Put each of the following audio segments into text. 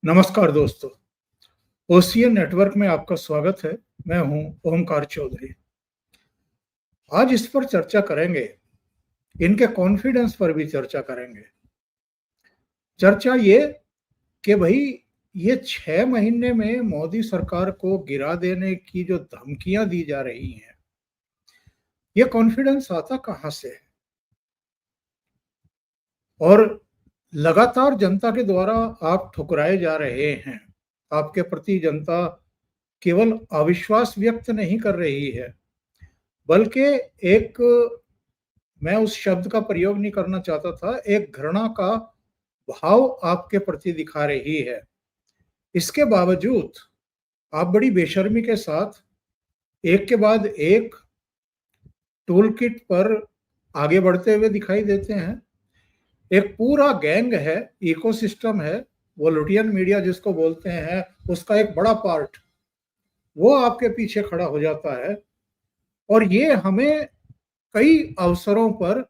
नमस्कार दोस्तों, OCN network में आपका स्वागत है। मैं हूं ओमकार चौधरी। आज इस पर चर्चा करेंगे, इनके कॉन्फिडेंस पर भी चर्चा करेंगे। चर्चा ये कि भाई ये 6 महीने में मोदी सरकार को गिरा देने की जो धमकियां दी जा रही हैं, ये कॉन्फिडेंस आता कहां से है? और लगातार जनता के द्वारा आप ठुकराए जा रहे हैं। आपके प्रति जनता केवल अविश्वास व्यक्त नहीं कर रही है, बल्कि एक, मैं उस शब्द का प्रयोग नहीं करना चाहता था, एक घृणा का भाव आपके प्रति दिखा रही है। इसके बावजूद आप बड़ी बेशर्मी के साथ एक के बाद एक टूल किट पर आगे बढ़ते हुए दिखाई देते हैं। एक पूरा गैंग है, इकोसिस्टम है, वॉलंटियर मीडिया जिसको बोलते हैं, उसका एक बड़ा पार्ट वो आपके पीछे खड़ा हो जाता है। और ये हमें कई अवसरों पर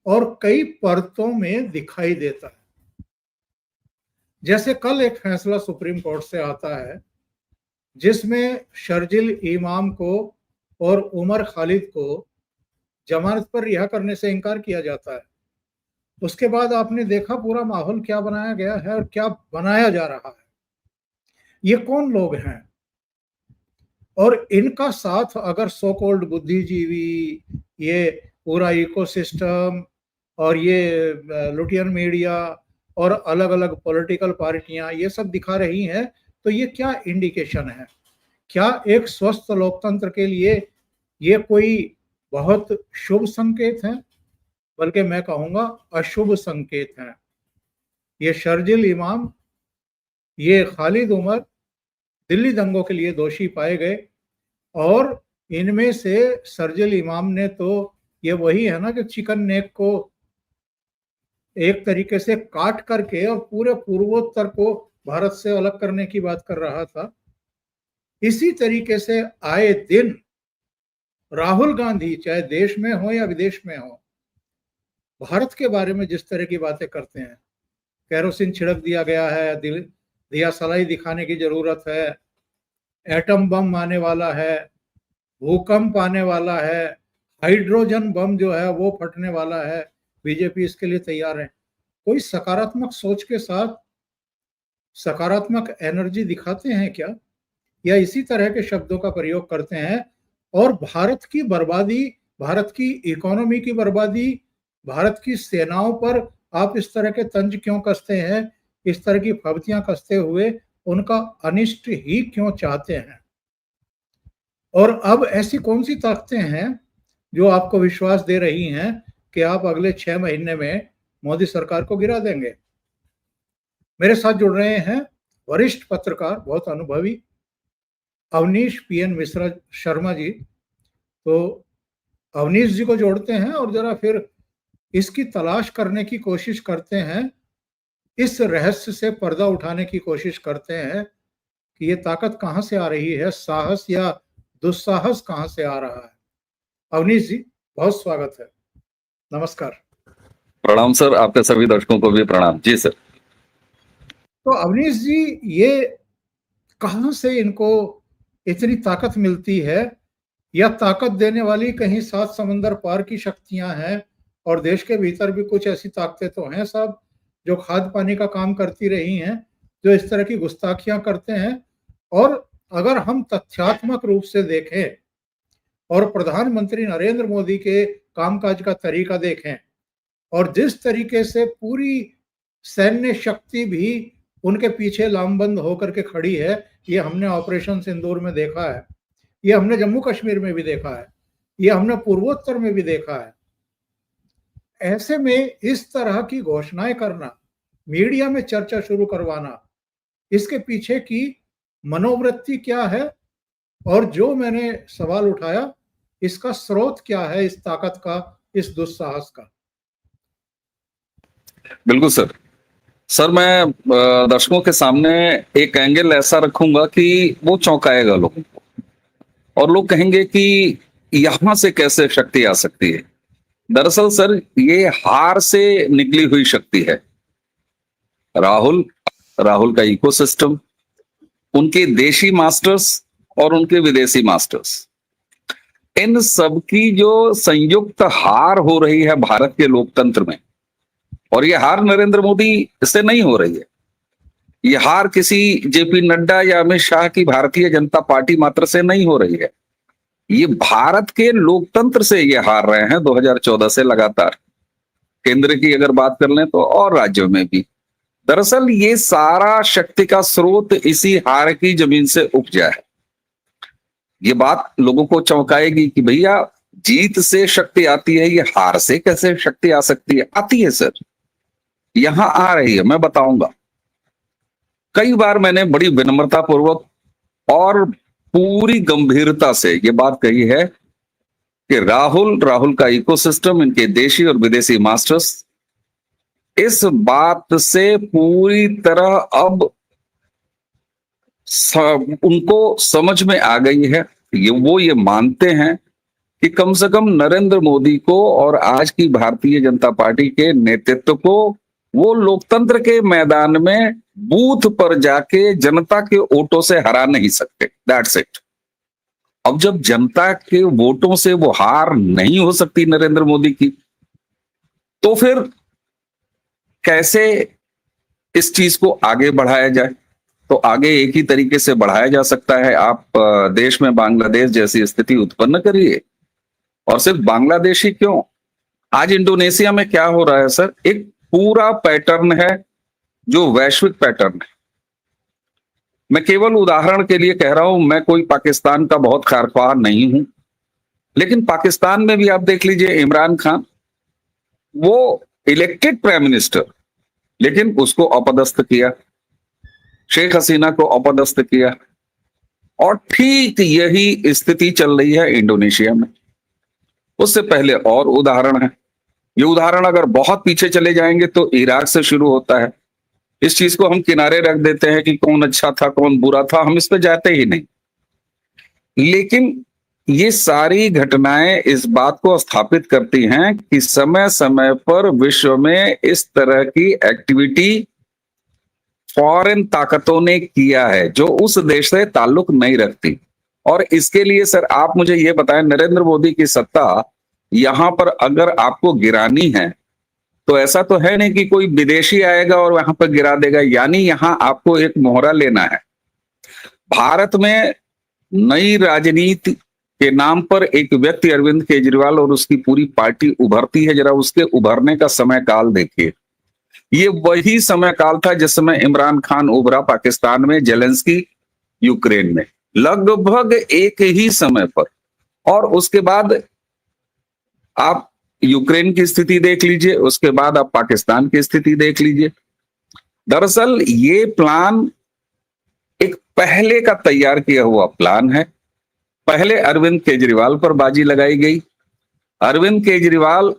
और कई परतों में दिखाई देता है। जैसे कल एक फैसला सुप्रीम कोर्ट से आता है जिसमें शर्जिल इमाम को और उमर खालिद को जमानत पर रिहा करने से इनकार किया जाता है। उसके बाद आपने देखा पूरा माहौल क्या बनाया गया है और क्या बनाया जा रहा है। ये कौन लोग हैं और इनका साथ अगर सो कॉल्ड बुद्धिजीवी, ये पूरा इकोसिस्टम और ये लुटियन मीडिया और अलग अलग पॉलिटिकल पार्टियां ये सब दिखा रही हैं, तो ये क्या इंडिकेशन है? क्या एक स्वस्थ लोकतंत्र के लिए ये कोई बहुत शुभ संकेत है? बल्कि मैं कहूंगा अशुभ संकेत है। ये शर्जिल इमाम, ये खालिद उमर दिल्ली दंगों के लिए दोषी पाए गए और इनमें से शर्जिल इमाम ने तो, ये वही है ना कि चिकन नेक को एक तरीके से काट करके और पूरे पूर्वोत्तर को भारत से अलग करने की बात कर रहा था। इसी तरीके से आए दिन राहुल गांधी चाहे देश में हो या विदेश में हो, भारत के बारे में जिस तरह की बातें करते हैं, केरोसिन छिड़क दिया गया है, दिया सलाई दिखाने की जरूरत है, एटम बम आने वाला है, भूकंप आने वाला है, हाइड्रोजन बम जो है वो फटने वाला है, बीजेपी इसके लिए तैयार है। कोई सकारात्मक सोच के साथ सकारात्मक एनर्जी दिखाते हैं क्या, या इसी तरह के शब्दों का प्रयोग करते हैं? और भारत की बर्बादी, भारत की इकोनॉमी की बर्बादी, भारत की सेनाओं पर आप इस तरह के तंज क्यों कसते हैं? इस तरह की फब्तियां कसते हुए उनका अनिष्ट ही क्यों चाहते हैं? और अब ऐसी कौन सी ताकतें हैं जो आपको विश्वास दे रही हैं कि आप अगले 6 महीने में मोदी सरकार को गिरा देंगे? मेरे साथ जुड़ रहे हैं वरिष्ठ पत्रकार, बहुत अनुभवी, अवनीश पीएन मिश्रा शर्मा जी। तो अवनीश जी को जोड़ते हैं और जरा फिर इसकी तलाश करने की कोशिश करते हैं, इस रहस्य से पर्दा उठाने की कोशिश करते हैं कि ये ताकत कहां से आ रही है, साहस या दुस्साहस कहां से आ रहा है। अवनीश जी, बहुत स्वागत है। नमस्कार। प्रणाम सर, आपके सभी दर्शकों को भी प्रणाम। जी सर। तो अवनीश जी, ये कहां से इनको इतनी ताकत मिलती है, या ताकत देने वाली कहीं 7 समंदर पार की शक्तियां हैं और देश के भीतर भी कुछ ऐसी ताकतें तो हैं साहब जो खाद पानी का काम करती रही हैं, जो इस तरह की गुस्ताखियां करते हैं? और अगर हम तथ्यात्मक रूप से देखें और प्रधानमंत्री नरेंद्र मोदी के कामकाज का तरीका देखें और जिस तरीके से पूरी सैन्य शक्ति भी उनके पीछे लामबंद होकर के खड़ी है, ये हमने ऑपरेशन सिंदूर में देखा है, ये हमने जम्मू कश्मीर में भी देखा है, ये हमने पूर्वोत्तर में भी देखा है। ऐसे में इस तरह की घोषणाएं करना, मीडिया में चर्चा शुरू करवाना, इसके पीछे की मनोवृत्ति क्या है? और जो मैंने सवाल उठाया, इसका स्रोत क्या है, इस ताकत का, इस दुस्साहस का? बिल्कुल सर। सर, मैं दर्शकों के सामने एक एंगल ऐसा रखूंगा कि वो चौंकाएगा लोगों को, और लोग कहेंगे कि यहां से कैसे शक्ति आ सकती है। दरअसल सर, ये हार से निकली हुई शक्ति है। राहुल राहुल का इकोसिस्टम, उनके देशी मास्टर्स और उनके विदेशी मास्टर्स, इन सब की जो संयुक्त हार हो रही है भारत के लोकतंत्र में, और ये हार नरेंद्र मोदी से नहीं हो रही है, ये हार किसी जेपी नड्डा या अमित शाह की भारतीय जनता पार्टी मात्र से नहीं हो रही है, ये भारत के लोकतंत्र से ये हार रहे हैं 2014 से लगातार। केंद्र की अगर बात कर लें तो और राज्यों में भी। दरअसल ये सारा शक्ति का स्रोत इसी हार की जमीन से उपजा है। ये बात लोगों को चौंकाएगी कि भैया जीत से शक्ति आती है, ये हार से कैसे शक्ति आ सकती है? आती है सर, यहां आ रही है, मैं बताऊंगा। कई बार मैंने बड़ी विनम्रता पूर्वक और पूरी गंभीरता से ये बात कही है कि राहुल का इकोसिस्टम, इनके देशी और विदेशी मास्टर्स इस बात से पूरी तरह अब उनको समझ में आ गई है, ये मानते हैं कि कम से कम नरेंद्र मोदी को और आज की भारतीय जनता पार्टी के नेतृत्व को वो लोकतंत्र के मैदान में बूथ पर जाके जनता के वोटों से हरा नहीं सकते। That's it. अब जब जनता के वोटों से वो हार नहीं हो सकती नरेंद्र मोदी की, तो फिर कैसे इस चीज को आगे बढ़ाया जाए? तो आगे एक ही तरीके से बढ़ाया जा सकता है, आप देश में बांग्लादेश जैसी स्थिति उत्पन्न करिए। और सिर्फ बांग्लादेश ही क्यों, आज इंडोनेशिया में क्या हो रहा है सर, एक पूरा पैटर्न है जो वैश्विक पैटर्न है। मैं केवल उदाहरण के लिए कह रहा हूं, मैं कोई पाकिस्तान का बहुत खारख्वाह नहीं हूं, लेकिन पाकिस्तान में भी आप देख लीजिए, इमरान खान वो इलेक्टेड प्राइम मिनिस्टर, लेकिन उसको अपदस्थ किया, शेख हसीना को अपदस्थ किया, और ठीक यही स्थिति चल रही है इंडोनेशिया में। उससे पहले और उदाहरण है, ये उदाहरण अगर बहुत पीछे चले जाएंगे तो इराक से शुरू होता है। इस चीज को हम किनारे रख देते हैं कि कौन अच्छा था कौन बुरा था, हम इस पे जाते ही नहीं। लेकिन ये सारी घटनाएं इस बात को स्थापित करती हैं कि समय समय पर विश्व में इस तरह की एक्टिविटी फॉरेन ताकतों ने किया है जो उस देश से ताल्लुक नहीं रखती। और इसके लिए सर आप मुझे ये बताएं, नरेंद्र मोदी की सत्ता यहां पर अगर आपको गिरानी है तो ऐसा तो है नहीं कि कोई विदेशी आएगा और वहां पर गिरा देगा, यानी यहां आपको एक मोहरा लेना है। भारत में नई राजनीति के नाम पर एक व्यक्ति अरविंद केजरीवाल और उसकी पूरी पार्टी उभरती है। जरा उसके उभरने का समय काल देखिए, ये वही समय काल था जिस समय इमरान खान उभरा पाकिस्तान में, जेलेंस्की यूक्रेन में, लगभग एक ही समय पर। और उसके बाद आप यूक्रेन की स्थिति देख लीजिए, उसके बाद आप पाकिस्तान की स्थिति देख लीजिए। दरअसल ये प्लान एक पहले का तैयार किया हुआ प्लान है। पहले अरविंद केजरीवाल पर बाजी लगाई गई, अरविंद केजरीवाल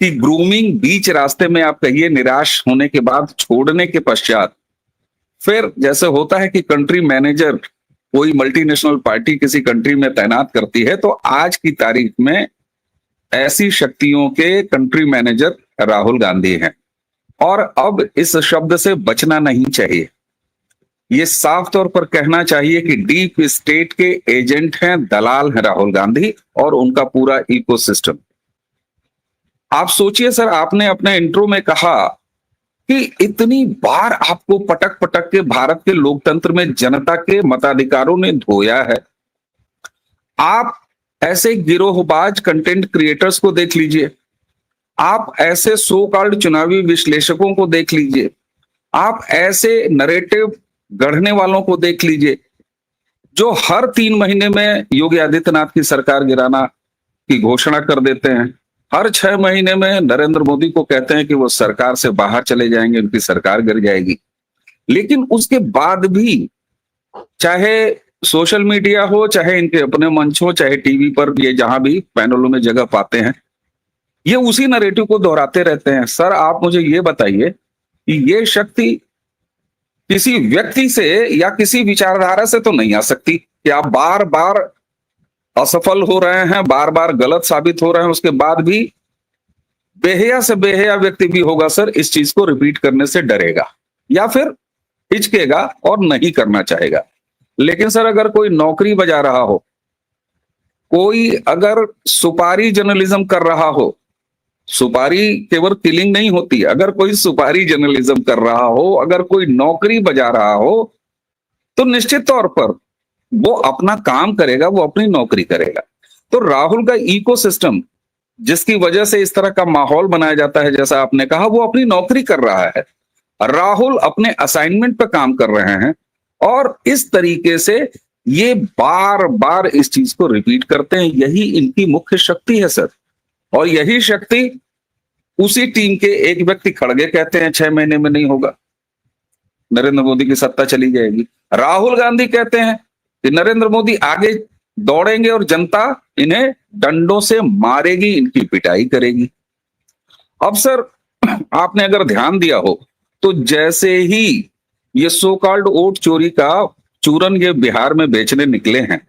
की ग्रूमिंग बीच रास्ते में आप कहिए निराश होने के बाद, छोड़ने के पश्चात फिर जैसे होता है कि कंट्री मैनेजर कोई मल्टीनेशनल पार्टी किसी कंट्री में तैनात करती है, तो आज की तारीख में ऐसी शक्तियों के कंट्री मैनेजर राहुल गांधी हैं। और अब इस शब्द से बचना नहीं चाहिए, ये साफ तौर पर कहना चाहिए कि डीप स्टेट के एजेंट हैं, दलाल हैं राहुल गांधी और उनका पूरा इकोसिस्टम। आप सोचिए सर, आपने अपने इंट्रो में कहा कि इतनी बार आपको पटक पटक के भारत के लोकतंत्र में जनता के मताधिकारों ने धोया है। आप ऐसे गिरोहबाज कंटेंट क्रिएटर्स को देख लीजिए, आप ऐसे सो कॉल्ड चुनावी विश्लेषकों को देख लीजिए, आप ऐसे नरेटिव गढ़ने वालों को देख लीजिए जो हर 3 महीने में योगी आदित्यनाथ की सरकार गिराना की घोषणा कर देते हैं, हर 6 महीने में नरेंद्र मोदी को कहते हैं कि वो सरकार से बाहर चले जाएंगे, उनकी सरकार गिर जाएगी। लेकिन उसके बाद भी चाहे सोशल मीडिया हो, चाहे इनके अपने मंच हो, चाहे टीवी पर ये जहां भी पैनलों में जगह पाते हैं, ये उसी नरेटिव को दोहराते रहते हैं। सर आप मुझे ये बताइए कि ये शक्ति किसी व्यक्ति से या किसी विचारधारा से तो नहीं आ सकती कि आप बार बार असफल हो रहे हैं, बार बार गलत साबित हो रहे हैं, उसके बाद भी बेहया से बेहया व्यक्ति भी होगा सर, इस चीज को रिपीट करने से डरेगा। या फिर हिचकेगा और नहीं करना चाहेगा। लेकिन सर अगर कोई नौकरी बजा रहा हो, कोई अगर सुपारी जर्नलिज्म कर रहा हो, सुपारी केवल किलिंग नहीं होती, अगर कोई सुपारी जर्नलिज्म कर रहा हो, अगर कोई नौकरी बजा रहा हो, तो निश्चित तौर पर वो अपना काम करेगा, वो अपनी नौकरी करेगा। तो राहुल का इकोसिस्टम जिसकी वजह से इस तरह का माहौल बनाया जाता है, जैसा आपने कहा, वो अपनी नौकरी कर रहा है, राहुल अपने असाइनमेंट पर काम कर रहे हैं और इस तरीके से ये बार बार इस चीज को रिपीट करते हैं। यही इनकी मुख्य शक्ति है सर। और यही शक्ति उसी टीम के एक व्यक्ति खड़गे कहते हैं 6 महीने में नहीं होगा, नरेंद्र मोदी की सत्ता चली जाएगी। राहुल गांधी कहते हैं कि नरेंद्र मोदी आगे दौड़ेंगे और जनता इन्हें डंडों से मारेगी, इनकी पिटाई करेगी। अब सर आपने अगर ध्यान दिया हो तो जैसे ही ये सो कॉल्ड वोट चोरी का चूरन ये बिहार में बेचने निकले हैं,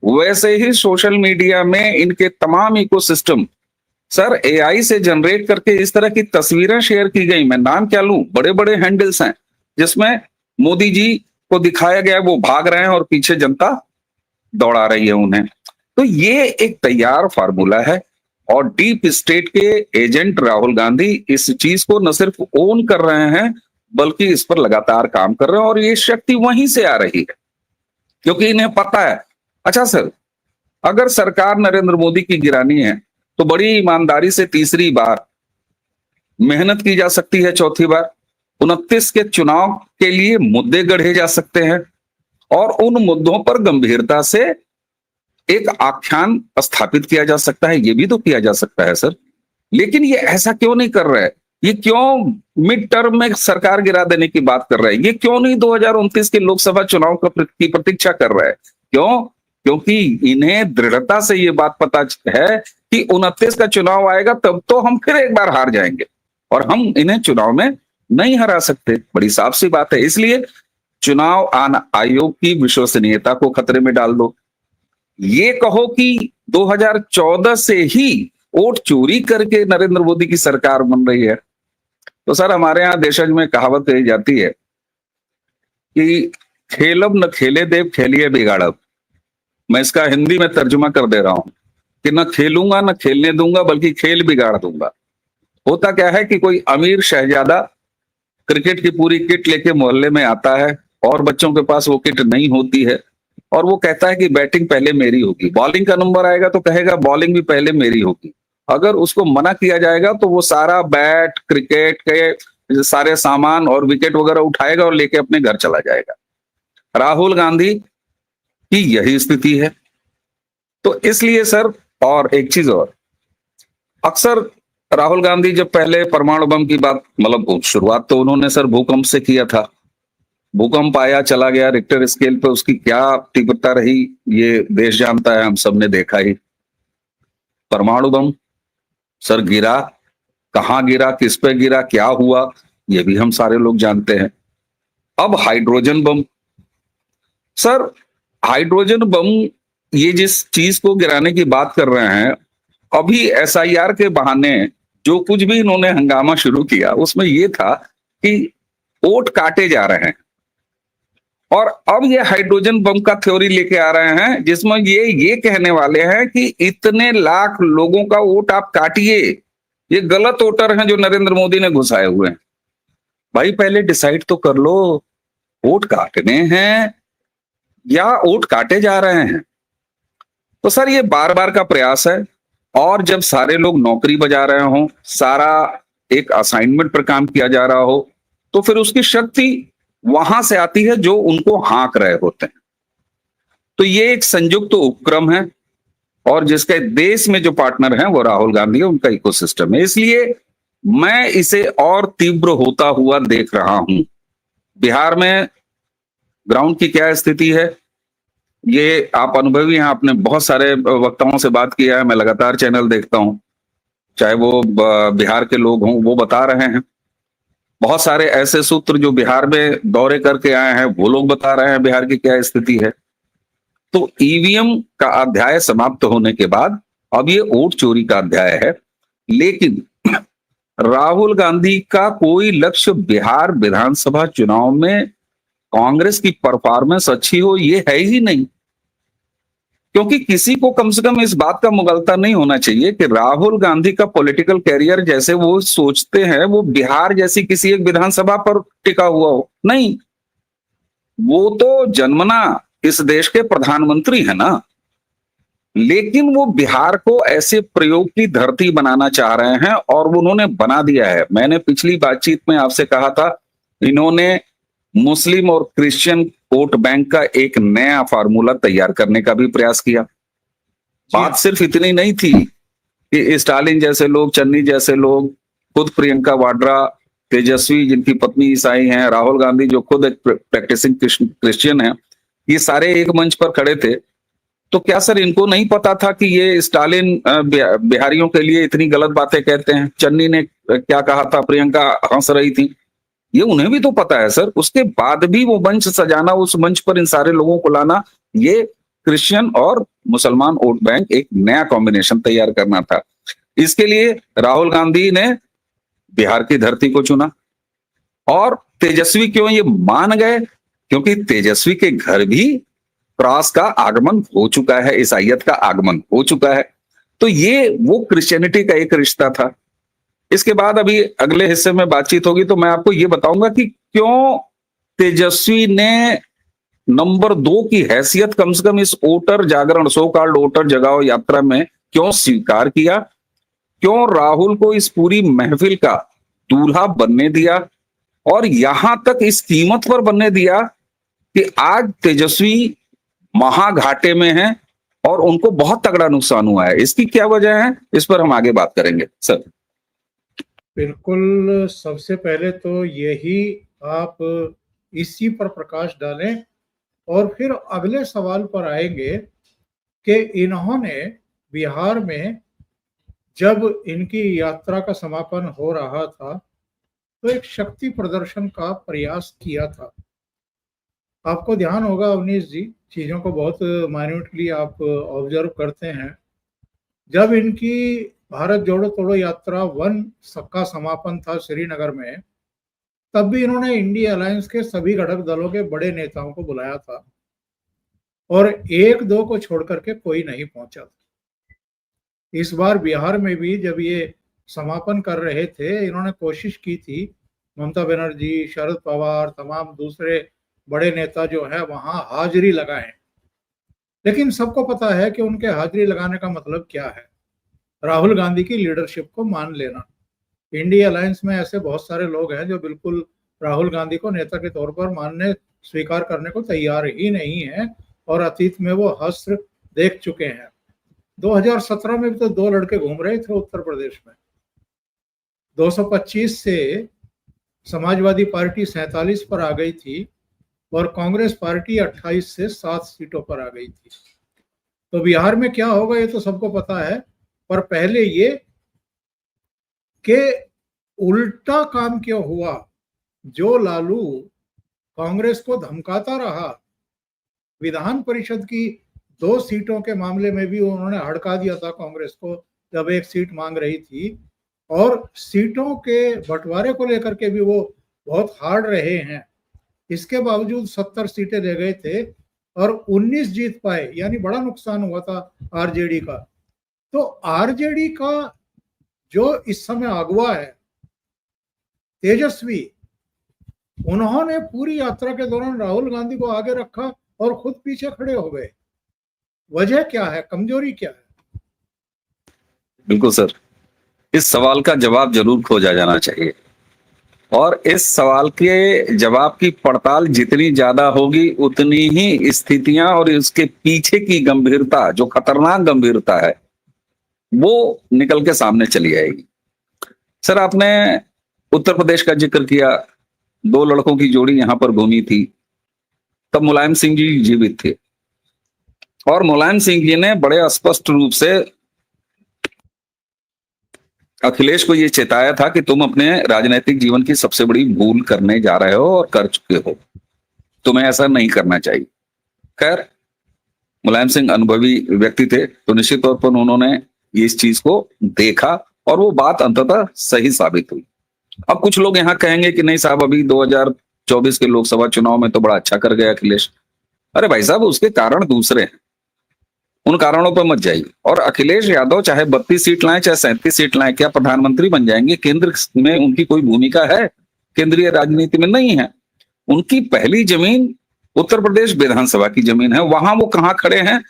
वैसे ही सोशल मीडिया में इनके तमाम इकोसिस्टम सर एआई से जनरेट करके इस तरह की तस्वीरें शेयर की गई। मैं नाम क्या लूं, बड़े बड़े हैंडल्स हैं जिसमें मोदी जी को दिखाया गया वो भाग रहे हैं और पीछे जनता दौड़ा रही है उन्हें। तो ये एक तैयार फार्मूला है और डीप स्टेट के एजेंट राहुल गांधी इस चीज को न सिर्फ ओन कर रहे हैं बल्कि इस पर लगातार काम कर रहे हैं और ये शक्ति वहीं से आ रही है क्योंकि इन्हें पता है। अच्छा सर, अगर सरकार नरेंद्र मोदी की गिरानी है तो बड़ी ईमानदारी से तीसरी बार मेहनत की जा सकती है, चौथी बार 29 के चुनाव के लिए मुद्दे गढ़े जा सकते हैं और उन मुद्दों पर गंभीरता से एक आख्यान स्थापित किया जा सकता है। ये भी तो किया जा सकता है सर, लेकिन ये ऐसा क्यों नहीं कर रहा है? ये क्यों मिड टर्म में सरकार गिरा देने की बात कर रहा है? ये क्यों नहीं 2029 के लोकसभा चुनाव की प्रतीक्षा कर रहा है? क्यों? क्योंकि इन्हें दृढ़ता से ये बात पता है कि 29 का चुनाव आएगा तब तो हम फिर एक बार हार जाएंगे और हम इन्हें चुनाव में नहीं हरा सकते। बड़ी साफ सी बात है। इसलिए चुनाव आयोग की विश्वसनीयता को खतरे में डाल दो। ये कहो कि 2014 से ही वोट चोरी करके नरेंद्र मोदी की सरकार बन रही है, तो सर हमारे यहाँ देशज में कहावत कही जाती है कि खेलब न खेले देव खेलिए बिगाड़ब। मैं इसका हिंदी में तर्जुमा कर दे रहा हूं कि न खेलूंगा न खेलने दूंगा बल्कि खेल बिगाड़ दूंगा। होता क्या है कि कोई अमीर शहजादा क्रिकेट की पूरी किट लेके मोहल्ले में आता है और बच्चों के पास वो किट नहीं होती है और वो कहता है कि बैटिंग पहले मेरी होगी, बॉलिंग का नंबर आएगा तो कहेगा बॉलिंग भी पहले मेरी होगी। अगर उसको मना किया जाएगा तो वो सारा बैट, क्रिकेट के सारे सामान और विकेट वगैरह उठाएगा और लेके अपने घर चला जाएगा। राहुल गांधी की यही स्थिति है। तो इसलिए सर, और एक चीज और, अक्सर राहुल गांधी जब पहले परमाणु बम की बात, मतलब शुरुआत तो उन्होंने सर भूकंप से किया था, भूकंप आया चला गया, रिक्टर स्केल पे उसकी क्या तीव्रता रही ये देश जानता है, हम सबने देखा ही। परमाणु बम सर गिरा, कहां गिरा, किस पे गिरा, क्या हुआ, ये भी हम सारे लोग जानते हैं। अब hydrogen bomb, sir hydrogen bomb, ये जिस चीज को गिराने की बात कर रहे हैं, अभी एसआईआर के बहाने जो कुछ भी इन्होंने हंगामा शुरू किया उसमें ये था कि वोट काटे जा रहे हैं और अब ये हाइड्रोजन बम का थ्योरी लेके आ रहे हैं जिसमें ये कहने वाले हैं कि इतने लाख लोगों का वोट आप काटिए, ये गलत वोटर हैं जो नरेंद्र मोदी ने घुसाए हुए हैं। भाई पहले डिसाइड तो कर लो, वोट काटने हैं या वोट काटे जा रहे हैं? तो सर ये बार बार का प्रयास है और जब सारे लोग नौकरी बजा रहे हो, सारा एक असाइनमेंट पर काम किया जा रहा हो, तो फिर उसकी शक्ति वहां से आती है जो उनको हाँक रहे होते हैं। तो ये एक संयुक्त उपक्रम है और जिसके देश में जो पार्टनर हैं वो राहुल गांधी है, उनका इकोसिस्टम है। इसलिए मैं इसे और तीव्र होता हुआ देख रहा हूं। बिहार में ग्राउंड की क्या स्थिति है ये आप अनुभवी हैं, आपने बहुत सारे वक्ताओं से बात किया है, मैं लगातार चैनल देखता हूं, चाहे वो बिहार के लोग हों, वो बता रहे हैं। बहुत सारे ऐसे सूत्र जो बिहार में दौरे करके आए हैं वो लोग बता रहे हैं बिहार की क्या स्थिति है। तो ईवीएम का अध्याय समाप्त होने के बाद अब ये वोट चोरी का अध्याय है, लेकिन राहुल गांधी का कोई लक्ष्य बिहार विधानसभा चुनाव में कांग्रेस की परफॉर्मेंस अच्छी हो, ये है ही नहीं। क्योंकि किसी को कम से कम इस बात का मुगलता नहीं होना चाहिए कि राहुल गांधी का पॉलिटिकल कैरियर जैसे वो सोचते हैं वो बिहार जैसी किसी एक विधानसभा पर टिका हुआ हो, नहीं। वो तो जन्मना इस देश के प्रधानमंत्री है ना, लेकिन वो बिहार को ऐसे प्रयोग की धरती बनाना चाह रहे हैं और वो उन्होंने बना दिया है। मैंने पिछली बातचीत में आपसे कहा था, इन्होंने मुस्लिम और क्रिश्चियन वोट बैंक का एक नया फार्मूला तैयार करने का भी प्रयास किया। जी बात हाँ, सिर्फ इतनी नहीं थी कि स्टालिन जैसे लोग, चन्नी जैसे लोग, खुद प्रियंका वाड्रा, तेजस्वी जिनकी पत्नी ईसाई हैं, राहुल गांधी जो खुद एक प्रैक्टिसिंग क्रिश्चियन है, ये सारे एक मंच पर खड़े थे। तो क्या सर इनको नहीं पता था कि ये स्टालिन बिहारियों के लिए इतनी गलत बातें कहते हैं? चन्नी ने क्या कहा था, प्रियंका हंस रही थी, ये उन्हें भी तो पता है सर। उसके बाद भी वो मंच सजाना, उस मंच पर इन सारे लोगों को लाना, ये क्रिश्चियन और मुसलमान वोट बैंक एक नया कॉम्बिनेशन तैयार करना था। इसके लिए राहुल गांधी ने बिहार की धरती को चुना। और तेजस्वी क्यों ये मान गए? क्योंकि तेजस्वी के घर भी क्रॉस का आगमन हो चुका है, ईसाइयत का आगमन हो चुका है। तो ये वो क्रिश्चियनिटी का एक रिश्ता था। इसके बाद अभी अगले हिस्से में बातचीत होगी तो मैं आपको ये बताऊंगा कि क्यों तेजस्वी ने नंबर 2 की हैसियत कम से कम इस वोटर जागरण, सो कॉल्ड वोटर जगाओ यात्रा में क्यों स्वीकार किया, क्यों राहुल को इस पूरी महफिल का दूल्हा बनने दिया, और यहां तक इस कीमत पर बनने दिया कि आज तेजस्वी महाघाटे में है और उनको बहुत तगड़ा नुकसान हुआ है। इसकी क्या वजह है, इस पर हम आगे बात करेंगे सर। बिल्कुल। सबसे पहले तो यही आप इसी पर प्रकाश डालें और फिर अगले सवाल पर आएंगे कि इन्होंने बिहार में जब इनकी यात्रा का समापन हो रहा था तो एक शक्ति प्रदर्शन का प्रयास किया था। आपको ध्यान होगा अवनीश जी, चीज़ों को बहुत माइन्यूटली आप ऑब्जर्व करते हैं। जब इनकी भारत जोड़ो तोड़ो यात्रा 1 का समापन था श्रीनगर में, तब भी इन्होंने इंडिया अलायंस के सभी घटक दलों के बड़े नेताओं को बुलाया था और 1-2 को छोड़ करके कोई नहीं पहुंचा था। इस बार बिहार में भी जब ये समापन कर रहे थे, इन्होंने कोशिश की थी, ममता बनर्जी, शरद पवार, तमाम दूसरे बड़े नेता जो है वहां हाजिरी लगाएं, लेकिन सबको पता है कि उनके हाजिरी लगाने का मतलब क्या है। राहुल गांधी की लीडरशिप को मान लेना। इंडिया अलायंस में ऐसे बहुत सारे लोग हैं जो बिल्कुल राहुल गांधी को नेता के तौर पर मानने, स्वीकार करने को तैयार ही नहीं है और अतीत में वो हस्त्र देख चुके हैं। 2017 में भी तो 2 लड़के घूम रहे थे उत्तर प्रदेश में। 225 से समाजवादी पार्टी 47 पर आ गई थी और कांग्रेस पार्टी 28 से 7 सीटों पर आ गई थी। तो बिहार में क्या होगा ये तो सबको पता है, पर पहले ये कि उल्टा काम क्यों हुआ। जो लालू कांग्रेस को धमकाता रहा, विधान परिषद की 2 सीटों के मामले में भी उन्होंने हड़का दिया था कांग्रेस को जब 1 सीट मांग रही थी, और सीटों के बंटवारे को लेकर के भी वो बहुत हार्ड रहे हैं। इसके बावजूद 70 सीटें ले गए थे और 19 जीत पाए, यानी बड़ा नुकसान हुआ था आरजेडी का। तो आरजेडी का जो इस समय अगुवा है तेजस्वी, उन्होंने पूरी यात्रा के दौरान राहुल गांधी को आगे रखा और खुद पीछे खड़े हो गए। वजह क्या है, कमजोरी क्या है? बिल्कुल सर, इस सवाल का जवाब जरूर खोजा जाना चाहिए और इस सवाल के जवाब की पड़ताल जितनी ज्यादा होगी उतनी ही स्थितियां और इसके पीछे की गंभीरता, जो खतरनाक गंभीरता है, वो निकल के सामने चली आएगी। सर आपने उत्तर प्रदेश का जिक्र किया, 2 लड़कों की जोड़ी यहां पर घूमी थी, तब मुलायम सिंह जी जीवित थे और मुलायम सिंह जी ने बड़े स्पष्ट रूप से अखिलेश को यह चेताया था कि तुम अपने राजनीतिक जीवन की सबसे बड़ी भूल करने जा रहे हो और कर चुके हो, तुम्हें ऐसा नहीं करना चाहिए। खैर, मुलायम सिंह अनुभवी व्यक्ति थे तो निश्चित तौर पर उन्होंने इस चीज को देखा और वो बात अंततः सही साबित हुई। अब कुछ लोग यहाँ कहेंगे कि नहीं साहब, अभी 24 के लोकसभा चुनाव में तो बड़ा अच्छा कर गया अखिलेश। अरे भाई साहब, उसके कारण दूसरे हैं, उन कारणों पर मत जाइए। और अखिलेश यादव चाहे 32 सीट लाएं चाहे 37 सीट लाएं, क्या प्रधानमंत्री बन जाएंगे? केंद्र में उनकी कोई भूमिका है? केंद्रीय राजनीति में नहीं है। उनकी पहली जमीन उत्तर प्रदेश विधानसभा की जमीन है, वहां वो कहां खड़े हैं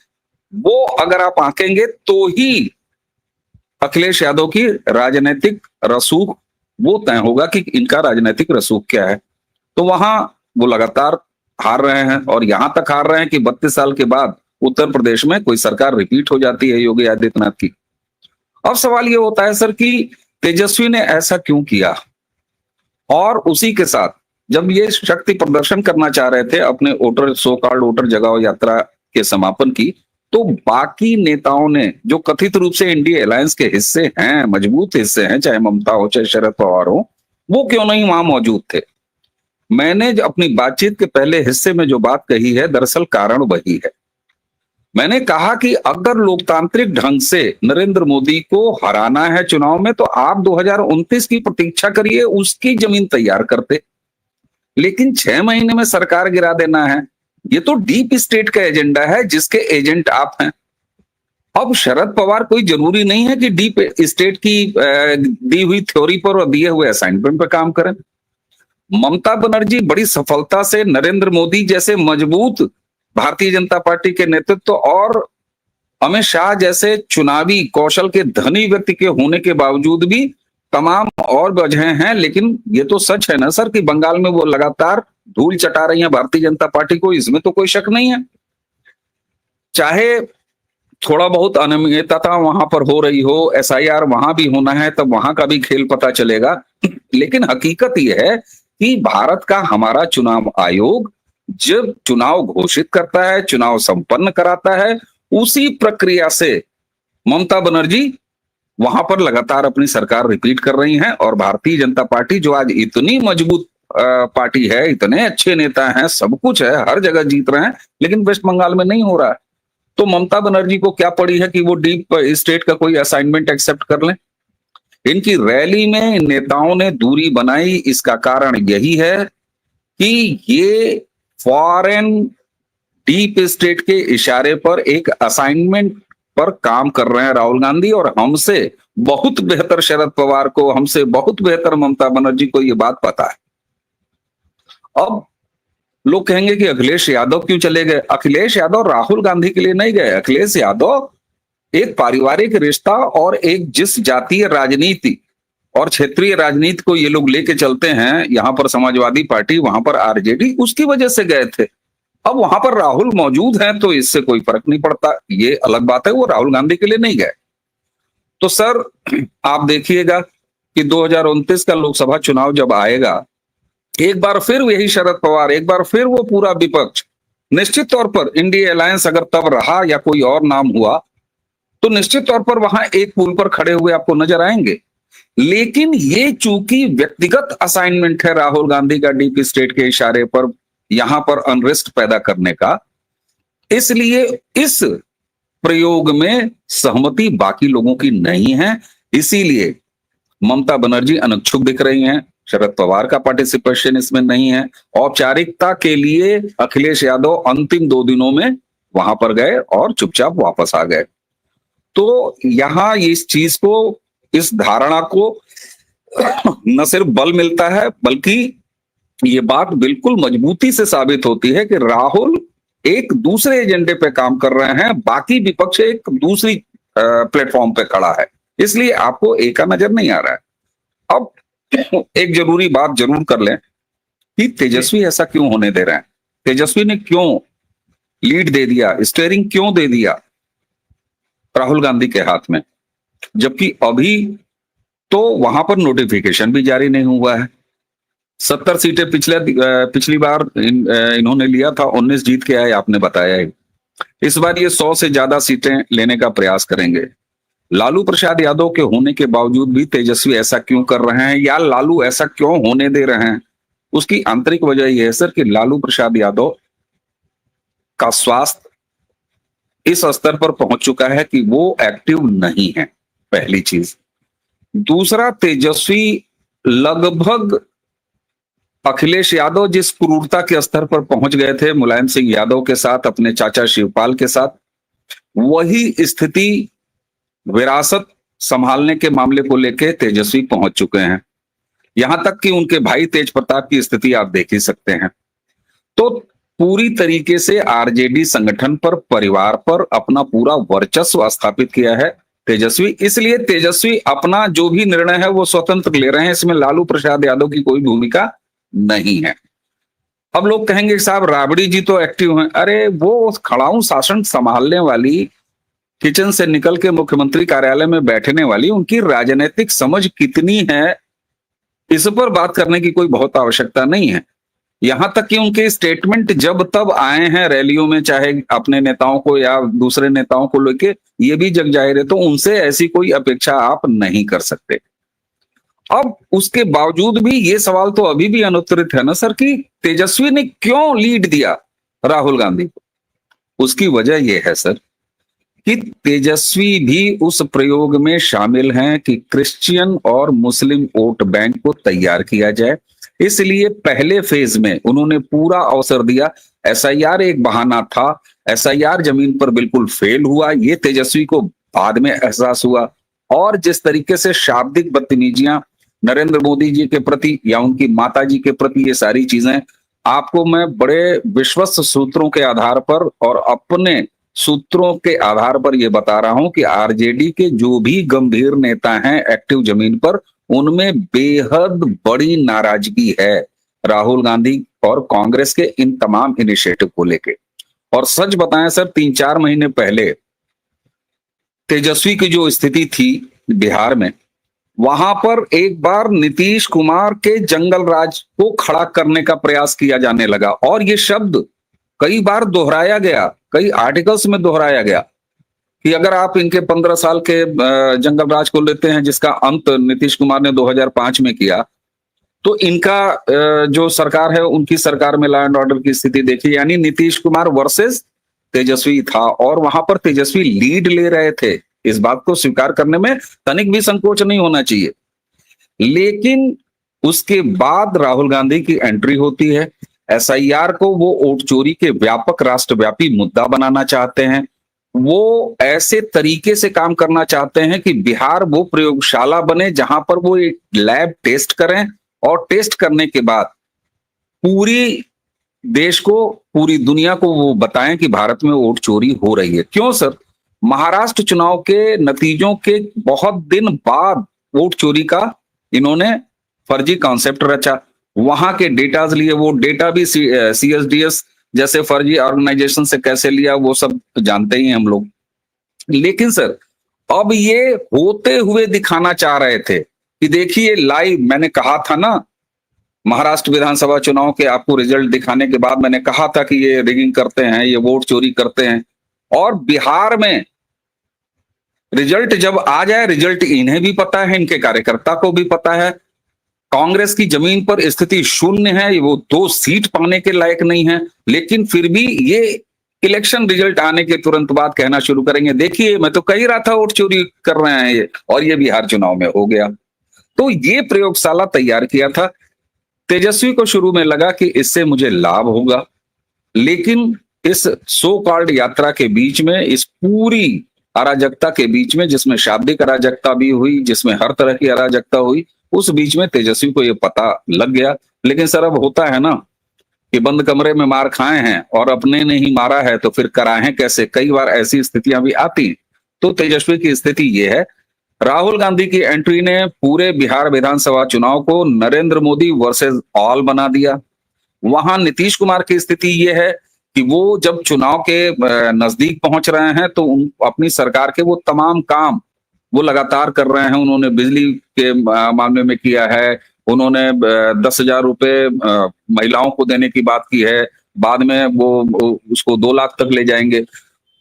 वो अगर आप आंकेंगे तो ही अखिलेश यादव की राजनीतिक रसूख वो तय होगा कि इनका राजनीतिक रसूख क्या है। तो वहां वो लगातार हार रहे हैं, और यहां तक हार रहे हैं कि 32 साल के बाद उत्तर प्रदेश में कोई सरकार रिपीट हो जाती है योगी आदित्यनाथ की। अब सवाल ये होता है सर कि तेजस्वी ने ऐसा क्यों किया, और उसी के साथ जब ये शक्ति प्रदर्शन करना चाह रहे थे अपने वोटर सो कॉल्ड वोटर जगाओ यात्रा के समापन की, तो बाकी नेताओं ने जो कथित रूप से एनडीए अलायंस के हिस्से हैं, मजबूत हिस्से हैं, चाहे ममता हो चाहे शरद पवार हो, वो क्यों नहीं वहां मौजूद थे? मैंने अपनी बातचीत के पहले हिस्से में जो बात कही है, दरअसल कारण वही है। मैंने कहा कि अगर लोकतांत्रिक ढंग से नरेंद्र मोदी को हराना है चुनाव में, तो आप 2029 की प्रतीक्षा करिए, उसकी जमीन तैयार करते। लेकिन 6 महीने में सरकार गिरा देना है, ये तो डीप स्टेट का एजेंडा है जिसके एजेंट आप हैं। अब शरद पवार कोई जरूरी नहीं है कि डीप स्टेट की दी हुई थ्योरी पर और दिए हुए असाइनमेंट पर काम करें। ममता बनर्जी बड़ी सफलता से नरेंद्र मोदी जैसे मजबूत भारतीय जनता पार्टी के नेतृत्व और अमित शाह जैसे चुनावी कौशल के धनी व्यक्ति के होने के बावजूद भी तमाम और वजह हैं, लेकिन ये तो सच है ना सर कि बंगाल में वो लगातार धूल चटा रही हैं भारतीय जनता पार्टी को, इसमें तो कोई शक नहीं है। चाहे थोड़ा बहुत अनियमितता वहां पर हो रही हो, एसआईआर वहां भी होना है, तब वहां का भी खेल पता चलेगा। लेकिन हकीकत यह है कि भारत का हमारा चुनाव आयोग जब चुनाव घोषित करता है, चुनाव संपन्न कराता है, उसी प्रक्रिया से ममता बनर्जी वहां पर लगातार अपनी सरकार रिपीट कर रही हैं। और भारतीय जनता पार्टी जो आज इतनी मजबूत पार्टी है, इतने अच्छे नेता हैं, सब कुछ है, हर जगह जीत रहे हैं, लेकिन वेस्ट बंगाल में नहीं हो रहा है। तो ममता बनर्जी को क्या पड़ी है कि वो डीप स्टेट का कोई असाइनमेंट एक्सेप्ट कर लें? इनकी रैली में नेताओं ने दूरी बनाई, इसका कारण यही है कि ये फॉरेन डीप स्टेट के इशारे पर एक असाइनमेंट पर काम कर रहे हैं राहुल गांधी, और हमसे बहुत बेहतर शरद पवार को, हमसे बहुत बेहतर ममता बनर्जी को ये बात पता है। अब लोग कहेंगे कि अखिलेश यादव क्यों चले गए? अखिलेश यादव राहुल गांधी के लिए नहीं गए। अखिलेश यादव एक पारिवारिक रिश्ता और एक जिस जातीय राजनीति और क्षेत्रीय राजनीति को ये लोग लेके चलते हैं, यहां पर समाजवादी पार्टी, वहां पर आरजेडी, उसकी वजह से गए थे। अब वहां पर राहुल मौजूद हैं तो इससे कोई फर्क नहीं पड़ता, ये अलग बात है, वो राहुल गांधी के लिए नहीं गए। तो सर आप देखिएगा कि 2029 का लोकसभा चुनाव जब आएगा, एक बार फिर यही शरद पवार, एक बार फिर वो पूरा विपक्ष, निश्चित तौर पर इंडिया अलायंस अगर तब रहा या कोई और नाम हुआ, तो निश्चित तौर पर वहां एक पुल पर खड़े हुए आपको नजर आएंगे। लेकिन ये चूंकि व्यक्तिगत असाइनमेंट है राहुल गांधी का डीप स्टेट के इशारे पर यहां पर अनरेस्ट पैदा करने का, इसलिए इस प्रयोग में सहमति बाकी लोगों की नहीं है। इसीलिए ममता बनर्जी अनिच्छुक दिख रही हैं, शरद पवार का पार्टिसिपेशन इसमें नहीं है। औपचारिकता के लिए अखिलेश यादव अंतिम 2 दिनों में वहां पर गए और चुपचाप वापस आ गए। तो यहां इस चीज को, इस धारणा को न सिर्फ बल मिलता है, बल्कि ये बात बिल्कुल मजबूती से साबित होती है कि राहुल एक दूसरे एजेंडे पे काम कर रहे हैं, बाकी विपक्ष एक दूसरी प्लेटफॉर्म पे खड़ा है, इसलिए आपको एक का नजर नहीं आ रहा है। अब एक जरूरी बात जरूर कर लें कि तेजस्वी ऐसा क्यों होने दे रहे हैं? तेजस्वी ने क्यों लीड दे दिया, स्टीयरिंग क्यों दे दिया राहुल गांधी के हाथ में, जबकि अभी तो वहां पर नोटिफिकेशन भी जारी नहीं हुआ है। 70 सीटें पिछली बार इन्होंने लिया था, 19 जीत के आए, आपने बताया ही। इस बार ये 100 से ज्यादा सीटें लेने का प्रयास करेंगे। लालू प्रसाद यादव के होने के बावजूद भी तेजस्वी ऐसा क्यों कर रहे हैं, या लालू ऐसा क्यों होने दे रहे हैं? उसकी आंतरिक वजह यह है सर कि लालू प्रसाद यादव का स्वास्थ्य इस स्तर पर पहुंच चुका है कि वो एक्टिव नहीं है, पहली चीज। दूसरा, तेजस्वी लगभग अखिलेश यादव जिस क्रूरता के स्तर पर पहुंच गए थे मुलायम सिंह यादव के साथ, अपने चाचा शिवपाल के साथ, वही स्थिति विरासत संभालने के मामले को लेकर तेजस्वी पहुंच चुके हैं। यहां तक कि उनके भाई तेज प्रताप की स्थिति आप देख ही सकते हैं। तो पूरी तरीके से आरजेडी संगठन पर, परिवार पर अपना पूरा वर्चस्व स्थापित किया है तेजस्वी। इसलिए तेजस्वी अपना जो भी निर्णय है वो स्वतंत्र ले रहे हैं, इसमें लालू प्रसाद यादव की कोई भूमिका नहीं है। अब लोग कहेंगे साहब राबड़ी जी तो एक्टिव हैं। अरे वो खड़ाऊ शासन संभालने वाली, किचन से निकल के मुख्यमंत्री कार्यालय में बैठने वाली, उनकी राजनीतिक समझ कितनी है इस पर बात करने की कोई बहुत आवश्यकता नहीं है। यहां तक कि उनके स्टेटमेंट जब तब आए हैं रैलियों में, चाहे अपने नेताओं को या दूसरे नेताओं को लेके, ये भी जग जाहिर है, तो उनसे ऐसी कोई अपेक्षा आप नहीं कर सकते। अब उसके बावजूद भी ये सवाल तो अभी भी अनुत्तरित है ना सर, कि तेजस्वी ने क्यों लीड दिया राहुल गांधी को। उसकी वजह यह है सर कि तेजस्वी भी उस प्रयोग में शामिल हैं कि क्रिश्चियन और मुस्लिम वोट बैंक को तैयार किया जाए। इसलिए पहले फेज में उन्होंने पूरा अवसर दिया। एसआईआर एक बहाना था, एसआईआर जमीन पर बिल्कुल फेल हुआ, ये तेजस्वी को बाद में एहसास हुआ। और जिस तरीके से शाब्दिक बदतमीजियां नरेंद्र मोदी जी के प्रति या उनकी माता जी के प्रति, ये सारी चीजें आपको मैं बड़े विश्वस्त सूत्रों के आधार पर और अपने सूत्रों के आधार पर यह बता रहा हूं कि आरजेडी के जो भी गंभीर नेता हैं एक्टिव जमीन पर, उनमें बेहद बड़ी नाराजगी है राहुल गांधी और कांग्रेस के इन तमाम इनिशिएटिव को लेके। और सच बताएं सर, 3-4 महीने पहले तेजस्वी की जो स्थिति थी बिहार में, वहां पर एक बार नीतीश कुमार के जंगल राज को खड़ा करने का प्रयास किया जाने लगा और ये शब्द कई बार दोहराया गया, कई आर्टिकल्स में दोहराया गया कि अगर आप इनके 15 साल के जंगल राज को लेते हैं, जिसका अंत नीतीश कुमार ने 2005 में किया, तो इनका जो सरकार है, उनकी सरकार में लॉ एंड ऑर्डर की स्थिति देखिए, यानी नीतीश कुमार वर्सेस तेजस्वी था और वहां पर तेजस्वी लीड ले रहे थे। इस बात को स्वीकार करने में तनिक भी संकोच नहीं होना चाहिए। लेकिन उसके बाद राहुल गांधी की एंट्री होती है। एसआईआर को वो वोट चोरी के व्यापक राष्ट्रव्यापी मुद्दा बनाना चाहते हैं। वो ऐसे तरीके से काम करना चाहते हैं कि बिहार वो प्रयोगशाला बने जहां पर वो एक लैब टेस्ट करें और टेस्ट करने के बाद पूरी देश को, पूरी दुनिया को वो बताएं कि भारत में वोट चोरी हो रही है। क्यों सर? महाराष्ट्र चुनाव के नतीजों के बहुत दिन बाद वोट चोरी का इन्होंने फर्जी कॉन्सेप्ट रचा, वहां के डेटाज लिए, वो डेटा भी सीएसडीएस जैसे फर्जी ऑर्गेनाइजेशन से कैसे लिया वो सब जानते ही हैं हम लोग। लेकिन सर अब ये होते हुए दिखाना चाह रहे थे कि देखिए लाइव, मैंने कहा था ना महाराष्ट्र विधानसभा चुनाव के आपको रिजल्ट दिखाने के बाद मैंने कहा था कि ये रिगिंग करते हैं, ये वोट चोरी करते हैं। और बिहार में रिजल्ट जब आ जाए, रिजल्ट इन्हें भी पता है, इनके कार्यकर्ता को भी पता है, कांग्रेस की जमीन पर स्थिति शून्य है, वो 2 सीट पाने के लायक नहीं है। लेकिन फिर भी ये इलेक्शन रिजल्ट आने के तुरंत बाद कहना शुरू करेंगे, देखिए मैं तो कह ही रहा था वोट चोरी कर रहे हैं ये, और ये बिहार चुनाव में हो गया। तो ये प्रयोगशाला तैयार किया था। तेजस्वी को शुरू में लगा कि इससे मुझे लाभ होगा, लेकिन इस सो कॉल्ड यात्रा के बीच में, इस पूरी अराजकता के बीच में, जिसमें शाब्दिक अराजकता भी हुई, जिसमें हर तरह की अराजकता हुई, उस बीच में तेजस्वी को ये पता लग गया। लेकिन सर अब होता है ना कि बंद कमरे में मार खाए हैं और अपने ने ही मारा है तो फिर कराएं कैसे, कई बार ऐसी स्थितियां भी आती। तो तेजस्वी की स्थिति ये है, राहुल गांधी की एंट्री ने पूरे बिहार विधानसभा चुनाव को नरेंद्र मोदी वर्सेस ऑल बना दिया। वहां नीतीश कुमार की स्थिति ये है कि वो जब चुनाव के नजदीक पहुंच रहे हैं तो अपनी सरकार के वो तमाम काम वो लगातार कर रहे हैं। उन्होंने बिजली के मामले में किया है, उन्होंने 10,000 रुपए महिलाओं को देने की बात की है, बाद में वो उसको 2 लाख तक ले जाएंगे।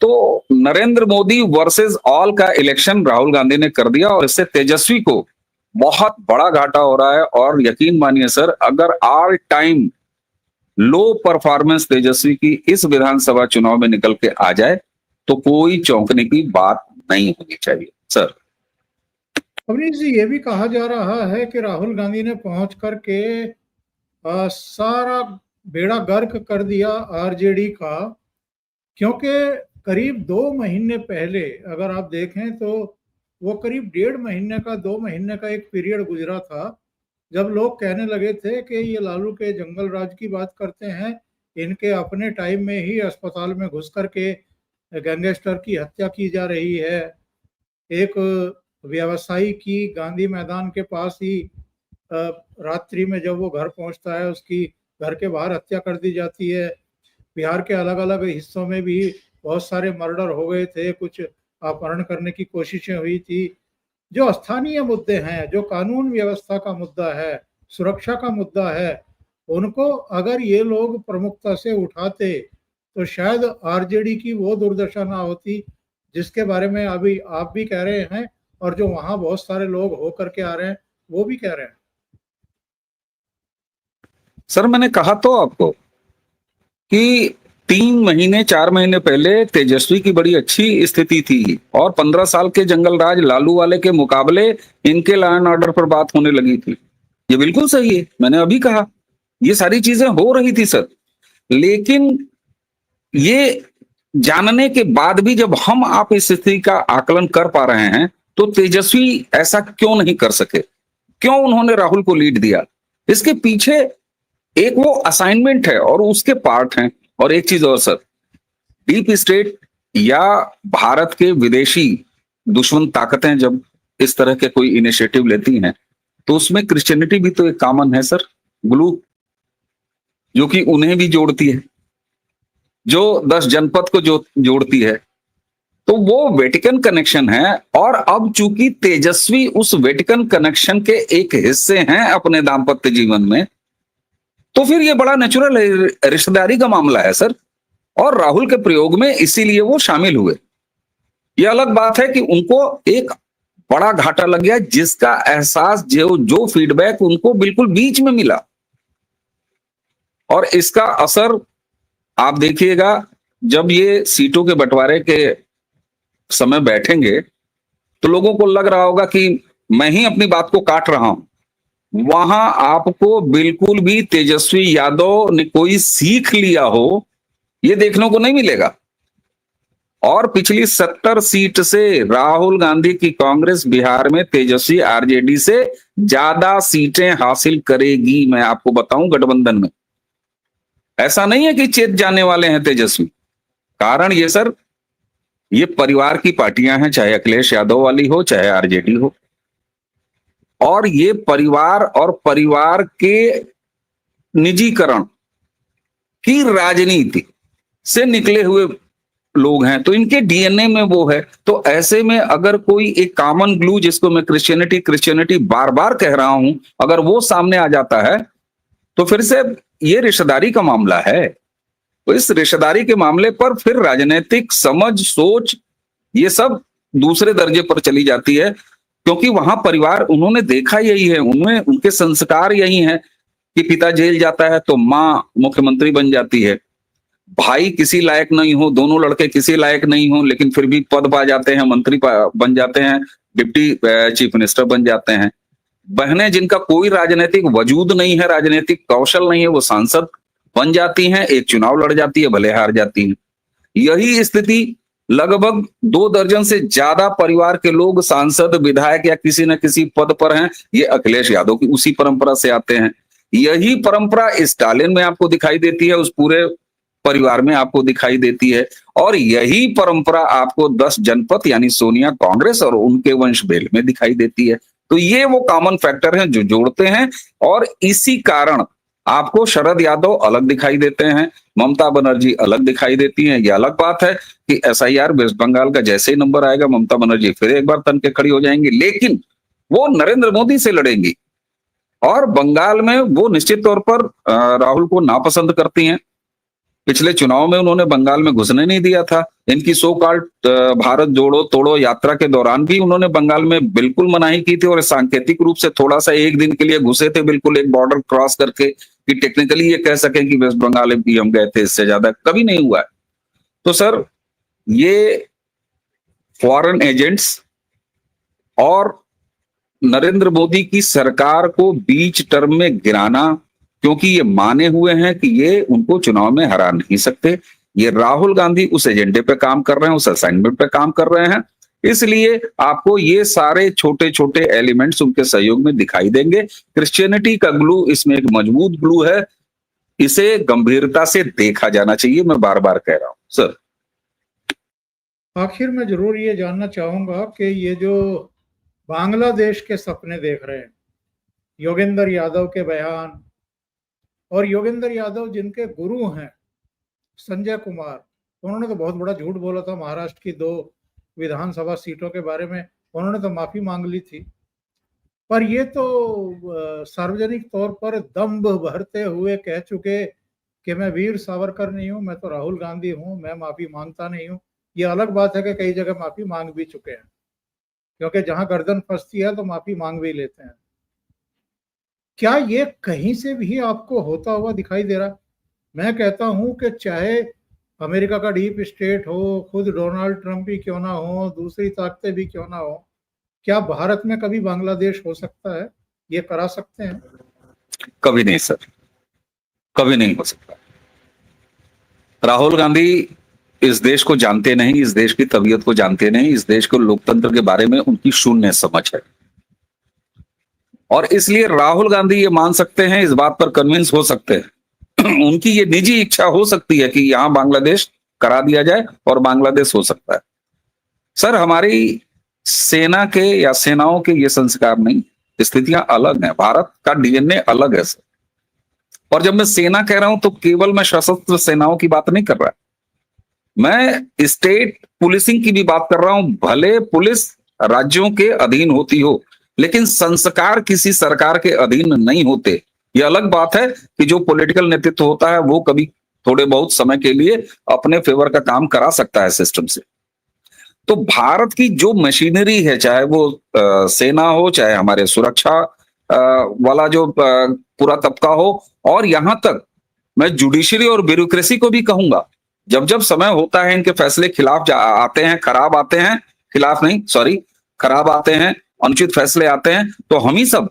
तो नरेंद्र मोदी वर्सेस ऑल का इलेक्शन राहुल गांधी ने कर दिया और इससे तेजस्वी को बहुत बड़ा घाटा हो रहा है। और यकीन मानिए सर, अगर ऑल टाइम लो परफॉर्मेंस तेजस्वी की इस विधानसभा चुनाव में निकल के आ जाए तो कोई चौंकने की बात नहीं होनी चाहिए सर। अवनीश जी, ये भी कहा जा रहा है कि राहुल गांधी ने पहुंच करके सारा बेड़ा गर्क कर दिया आरजेडी का, क्योंकि करीब 2 महीने पहले अगर आप देखें तो वो करीब 1.5 महीने का 2 महीने का एक पीरियड गुजरा था जब लोग कहने लगे थे कि ये लालू के जंगल राज की बात करते हैं, इनके अपने टाइम में ही अस्पताल में घुस करके गैंगस्टर की हत्या की जा रही है। एक व्यवसायी की गांधी मैदान के पास ही रात्रि में जब वो घर पहुंचता है उसकी घर के बाहर हत्या कर दी जाती है। बिहार के अलग अलग हिस्सों में भी बहुत सारे मर्डर हो गए थे, कुछ अपहरण करने की कोशिशें हुई थी। जो स्थानीय मुद्दे हैं, जो कानून व्यवस्था का मुद्दा है, सुरक्षा का मुद्दा है, उनको अगर ये लोग प्रमुखता से उठाते तो शायद आरजेडी की वो दुर्दशा ना होती जिसके बारे में अभी आप भी कह रहे हैं और जो वहां बहुत सारे लोग होकर के आ रहे हैं वो भी कह रहे हैं। सर मैंने कहा तो आपको कि 3 महीने 4 महीने पहले तेजस्वी की बड़ी अच्छी स्थिति थी और 15 साल के जंगल राज लालू वाले के मुकाबले इनके लॉ एंड ऑर्डर पर बात होने लगी थी। ये बिल्कुल सही है, मैंने अभी कहा ये सारी चीजें हो रही थी सर। लेकिन ये जानने के बाद भी जब हम आप इस स्थिति का आकलन कर पा रहे हैं तो तेजस्वी ऐसा क्यों नहीं कर सके, क्यों उन्होंने राहुल को लीड दिया? इसके पीछे एक वो असाइनमेंट है और उसके पार्ट हैं। और एक चीज और सर, डीप स्टेट या भारत के विदेशी दुश्मन ताकतें जब इस तरह के कोई इनिशिएटिव लेती हैं तो उसमें क्रिश्चियनिटी भी तो एक कॉमन है सर, ग्लू, जो कि उन्हें भी जोड़ती है, जो 10 जनपद को जो जोड़ती है। तो वो वेटिकन कनेक्शन है और अब चूंकि तेजस्वी उस वेटिकन कनेक्शन के एक हिस्से हैं अपने दाम्पत्य जीवन में, तो फिर ये बड़ा नेचुरल रिश्तेदारी का मामला है सर। और राहुल के प्रयोग में इसीलिए वो शामिल हुए। ये अलग बात है कि उनको एक बड़ा घाटा लग गया जिसका एहसास जो फीडबैक उनको बिल्कुल बीच में मिला, और इसका असर आप देखिएगा जब ये सीटों के बंटवारे के समय बैठेंगे तो लोगों को लग रहा होगा कि मैं ही अपनी बात को काट रहा हूं। वहां आपको बिल्कुल भी तेजस्वी यादव ने कोई सीख लिया हो ये देखने को नहीं मिलेगा। और पिछली 70 सीट से राहुल गांधी की कांग्रेस बिहार में तेजस्वी आरजेडी से ज्यादा सीटें हासिल करेगी, मैं आपको बताऊं गठबंधन में। ऐसा नहीं है कि चेत जाने वाले हैं तेजस्वी। कारण ये सर, ये परिवार की पार्टियां हैं, चाहे अखिलेश यादव वाली हो चाहे आरजेडी हो, और ये परिवार और परिवार के निजीकरण की राजनीति से निकले हुए लोग हैं, तो इनके डीएनए में वो है। तो ऐसे में अगर कोई एक कॉमन ग्लू, जिसको मैं क्रिश्चियनिटी बार बार कह रहा हूं, अगर वो सामने आ जाता है तो फिर से ये रिश्तेदारी का मामला है। तो इस रिश्तेदारी के मामले पर फिर राजनीतिक समझ, सोच, ये सब दूसरे दर्जे पर चली जाती है, क्योंकि वहां परिवार, उन्होंने देखा यही है, उनमें उनके संस्कार यही है कि पिता जेल जाता है तो माँ मुख्यमंत्री बन जाती है, भाई किसी लायक नहीं हो, दोनों लड़के किसी लायक नहीं हो, लेकिन फिर भी पद पा जाते हैं, मंत्री बन जाते हैं, डिप्टी चीफ मिनिस्टर बन जाते हैं। बहनें जिनका कोई राजनीतिक वजूद नहीं है, राजनीतिक कौशल नहीं है, वो सांसद बन जाती हैं, एक चुनाव लड़ जाती है, भले हार जाती हैं। यही स्थिति लगभग 2 दर्जन से ज्यादा परिवार के लोग सांसद, विधायक या किसी न किसी पद पर हैं। ये अखिलेश यादव की उसी परंपरा से आते हैं। यही परंपरा स्टालिन में आपको दिखाई देती है, उस पूरे परिवार में आपको दिखाई देती है। और यही परंपरा आपको 10 जनपद यानी सोनिया, कांग्रेस और उनके वंश बेल में दिखाई देती है। तो ये वो कॉमन फैक्टर हैं जो जोड़ते हैं, और इसी कारण आपको शरद यादव अलग दिखाई देते हैं, ममता बनर्जी अलग दिखाई देती हैं। ये अलग बात है कि एसआईआर वेस्ट बंगाल का जैसे ही नंबर आएगा, ममता बनर्जी फिर एक बार तन के खड़ी हो जाएंगी, लेकिन वो नरेंद्र मोदी से लड़ेंगी। और बंगाल में वो निश्चित तौर पर राहुल को नापसंद करती हैं। पिछले चुनाव में उन्होंने बंगाल में घुसने नहीं दिया था। इनकी सो कॉल्ड भारत जोड़ो तोड़ो यात्रा के दौरान भी उन्होंने बंगाल में बिल्कुल मनाही की थी, और सांकेतिक रूप से थोड़ा सा एक दिन के लिए घुसे थे, बिल्कुल एक बॉर्डर क्रॉस करके, कि टेक्निकली ये कह सकें कि वेस्ट बंगाल भी हम गए थे, इससे ज्यादा कभी नहीं हुआ है। तो सर, ये फॉरेन एजेंट्स और नरेंद्र मोदी की सरकार को बीच टर्म में गिराना, क्योंकि ये माने हुए हैं कि ये उनको चुनाव में हरा नहीं सकते। ये राहुल गांधी उस एजेंडे पे काम कर रहे हैं, उस असाइनमेंट पे काम कर रहे हैं, इसलिए आपको ये सारे छोटे छोटे एलिमेंट्स उनके सहयोग में दिखाई देंगे। क्रिश्चियनिटी का ग्लू इसमें एक मजबूत ग्लू है, इसे गंभीरता से देखा जाना चाहिए, मैं बार बार कह रहा हूं सर। आखिर में जरूर ये जानना चाहूंगा कि ये जो बांग्लादेश के सपने देख रहे हैं, योगेंद्र यादव के बयान, और योगेंद्र यादव जिनके गुरु हैं संजय कुमार, उन्होंने तो बहुत बड़ा झूठ बोला था महाराष्ट्र की 2 विधानसभा सीटों के बारे में, उन्होंने तो माफी मांग ली थी। पर ये तो सार्वजनिक तौर पर दम्भ भरते हुए कह चुके कि मैं वीर सावरकर नहीं हूं, मैं तो राहुल गांधी हूं, मैं माफी मांगता नहीं हूं। ये अलग बात है कि कई जगह माफी मांग भी चुके हैं, क्योंकि जहां गर्दन फंसती है तो माफी मांग भी लेते हैं। क्या ये कहीं से भी आपको होता हुआ दिखाई दे रहा? मैं कहता हूं कि चाहे अमेरिका का डीप स्टेट हो, खुद डोनाल्ड ट्रंप ही क्यों ना हो, दूसरी ताकतें भी क्यों ना हो, क्या भारत में कभी बांग्लादेश हो सकता है? ये करा सकते हैं? कभी नहीं सर, कभी नहीं हो सकता। राहुल गांधी इस देश को जानते नहीं, इस देश की तबीयत को जानते नहीं, इस देश को लोकतंत्र के बारे में उनकी शून्य समझ है, और इसलिए राहुल गांधी ये मान सकते हैं, इस बात पर कन्विंस हो सकते हैं, उनकी ये निजी इच्छा हो सकती है कि यहां बांग्लादेश करा दिया जाए और बांग्लादेश हो सकता है। सर हमारी सेना के या सेनाओं के ये संस्कार नहीं, स्थितियां अलग हैं, भारत का डीएनए अलग है सर। और जब मैं सेना कह रहा हूं तो केवल मैं सशस्त्र सेनाओं की बात नहीं कर रहा, मैं स्टेट पुलिसिंग की भी बात कर रहा हूं। भले पुलिस राज्यों के अधीन होती हो, लेकिन संस्कार किसी सरकार के अधीन नहीं होते। ये अलग बात है कि जो पॉलिटिकल नेतृत्व होता है वो कभी थोड़े बहुत समय के लिए अपने फेवर का काम करा सकता है सिस्टम से। तो भारत की जो मशीनरी है, चाहे वो सेना हो, चाहे हमारे सुरक्षा वाला जो पूरा तबका हो, और यहां तक मैं जुडिशरी और ब्यूरोक्रेसी को भी कहूंगा, जब जब समय होता है इनके फैसले खिलाफ आते हैं, खराब आते हैं, खिलाफ नहीं सॉरी खराब आते हैं, अनुचित फैसले आते हैं, तो हम ही सब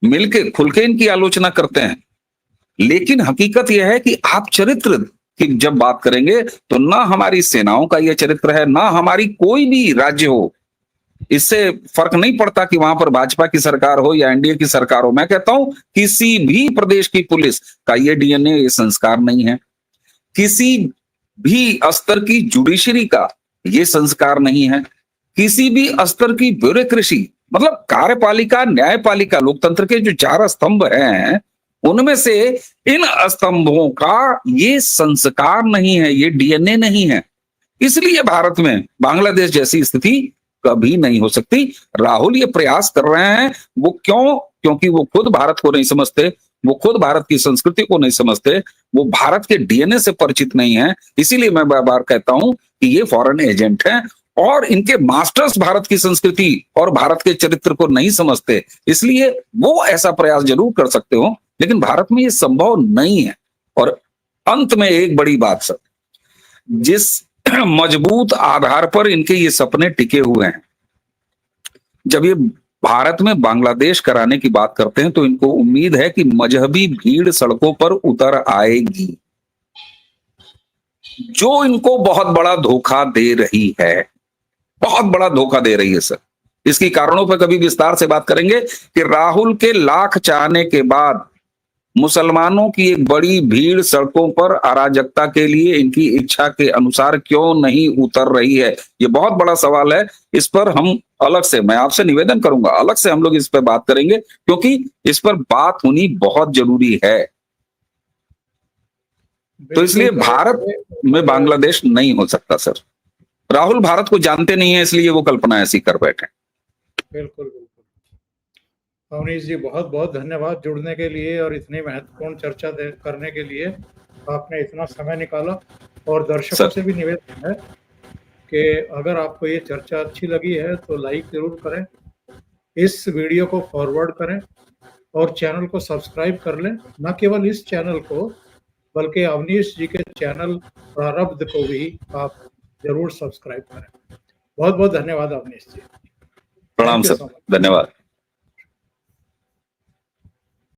मिलके खुल के इनकी आलोचना करते हैं। लेकिन हकीकत यह है कि आप चरित्र की जब बात करेंगे तो ना हमारी सेनाओं का यह चरित्र है, ना हमारी कोई भी राज्य हो, इससे फर्क नहीं पड़ता कि वहां पर भाजपा की सरकार हो या एनडीए की सरकार हो। मैं कहता हूं किसी भी प्रदेश की पुलिस का ये डीएनए, ये संस्कार नहीं है। किसी भी स्तर की जुडिशरी का ये संस्कार नहीं है। किसी भी स्तर की ब्यूरोक्रेसी, मतलब कार्यपालिका, न्यायपालिका, लोकतंत्र के जो 4 स्तंभ हैं, उनमें से इन स्तंभों का ये संस्कार नहीं है, ये डीएनए नहीं है। इसलिए भारत में बांग्लादेश जैसी स्थिति कभी नहीं हो सकती। राहुल ये प्रयास कर रहे हैं, वो क्यों? क्योंकि वो खुद भारत को नहीं समझते, वो खुद भारत की संस्कृति को नहीं समझते, वो भारत के डीएनए से परिचित नहीं है। इसीलिए मैं बार बार कहता हूं कि ये फॉरेन एजेंट हैं और इनके मास्टर्स भारत की संस्कृति और भारत के चरित्र को नहीं समझते। इसलिए वो ऐसा प्रयास जरूर कर सकते हो, लेकिन भारत में ये संभव नहीं है। और अंत में एक बड़ी बात सर, जिस मजबूत आधार पर इनके ये सपने टिके हुए हैं, जब ये भारत में बांग्लादेश कराने की बात करते हैं तो इनको उम्मीद है कि मजहबी भीड़ सड़कों पर उतर आएगी, जो इनको बहुत बड़ा धोखा दे रही है, बहुत बड़ा धोखा दे रही है सर। इसकी कारणों पर कभी विस्तार से बात करेंगे कि राहुल के लाख चाहने के बाद मुसलमानों की एक बड़ी भीड़ सड़कों पर अराजकता के लिए इनकी इच्छा के अनुसार क्यों नहीं उतर रही है। ये बहुत बड़ा सवाल है। इस पर हम अलग से, मैं आपसे निवेदन करूंगा, अलग से हम लोग इस पर बात करेंगे, क्योंकि इस पर बात होनी बहुत जरूरी है। तो इसलिए भारत में बांग्लादेश नहीं हो सकता सर। राहुल भारत को जानते नहीं है, इसलिए वो कल्पना ऐसी कर बैठे। बिल्कुल बिल्कुल। अवनीश जी, बहुत बहुत धन्यवाद जुड़ने के लिए और इतनी महत्वपूर्ण चर्चा करने के लिए। आपने इतना समय निकाला। और दर्शकों से भी निवेदन है कि अगर आपको ये चर्चा अच्छी लगी है तो लाइक जरूर करें, इस वीडियो को फॉरवर्ड करें और चैनल को सब्सक्राइब कर लें। न केवल इस चैनल को, बल्कि अवनीश जी के चैनल प्रारब्ध को भी आप जरूर सब्सक्राइब करें। बहुत बहुत धन्यवाद अवनीश जी। प्रणाम सर, धन्यवाद।